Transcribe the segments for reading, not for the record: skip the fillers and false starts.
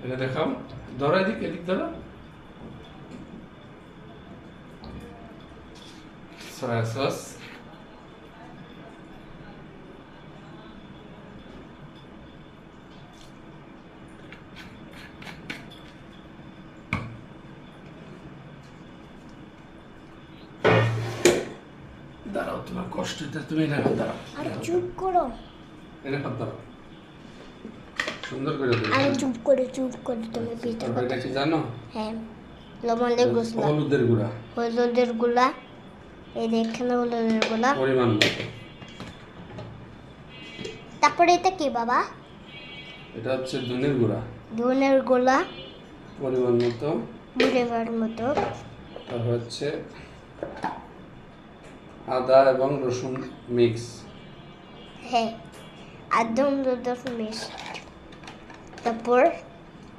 এটা দেখাও, ধরো এদিক এদিক ধরো। সয়া সস, দাঁড়াও তোমার কষ্ট হচ্ছে, তুমি এটা দাঁড়াও, আর চুপ করো, এটা দাঁড়াও, সুন্দর করে দিও। আর চুপ করে তুমি পিঠা তারপর এটা কি জানো? হ্যাঁ, লবণের গুঁড়া, হলুদের গুঁড়া হলুদের গুঁড়া, এই দেখেন হলুদের গুঁড়া। পরিমাণ মতো। তারপরে এটা কি বাবা? এটা হচ্ছে ধনের গুঁড়া ধনের গুঁড়া পরিমাণ মতো। পরিমাণ মতো। তারপর হচ্ছে আদা এবং রসুন মিক্স। হ্যাঁ, একদম দুধ মিক্স। তারপর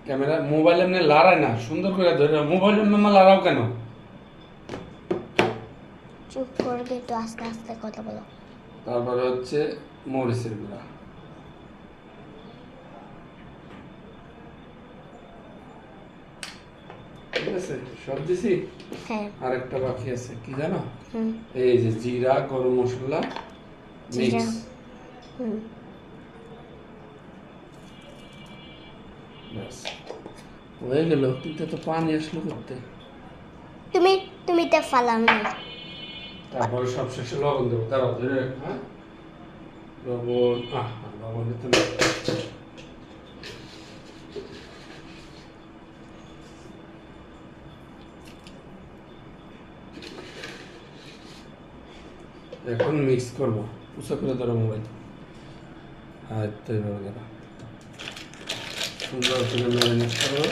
ক্যামেরা মোবাইল এমনি লড়ায় না, সুন্দর করে ধরে মোবাইল এমনি লড়াও কেন? চুপ করবে তো, আস্তে আস্তে কথা বলো। তারপরে হচ্ছে মরিচের গুঁড়া। ঠিক আছে, সব দিছি। হ্যাঁ। আর একটা বাকি আছে, কি জানো? হুম। এই যে জিরা, গরম মশলা জিরা। মিক্স। হুম। ব্যাস হয়ে গেল। কিন্তু তো পানি আসলো করতে। তুমি এটা ফালাও না। তারপরে সব শেষে লবণ দেবো, তারাও ধরে রাখো, হ্যাঁ? লবণ, লবণ দিতে না। এখন মিক্স করবো, উঁচু করে ধরো মোবাইল। আর তো এইভাবে ধরো, সুন্দর করে ম্যারিনেট করো।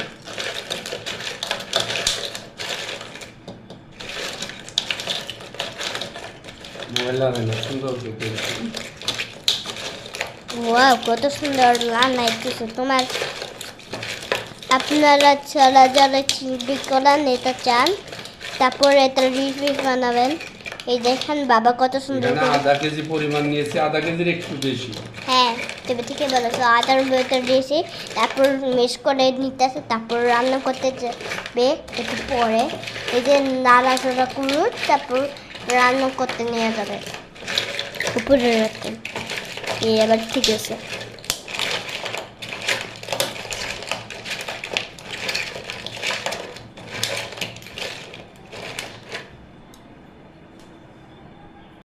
মোবাইল আর না, সুন্দর করে ওয়াও, কত সুন্দর রান্না হচ্ছে তোমার। আপনারা যারা যারা চিংড়ি করান এটা চান, তারপর এটা রিফিস বানাবেন। এই দেখেন বাবা কত সুন্দর এখানে করে। আধা কেজি পরিমাণ নিয়েছি, আধা কেজির একটু বেশি। হ্যাঁ, তুমি ঠিকই বলেছো, আদার ভেতর দিয়েছি, তারপর মিক্স করে নিতেছে, তারপর রান্না করতে যাবে একটু পরে। এই যে নাড়াচাড়া করুন, তারপর রান্না করতে নিয়ে যাবে উপরে রাখতে। এই এবার ঠিক আছে।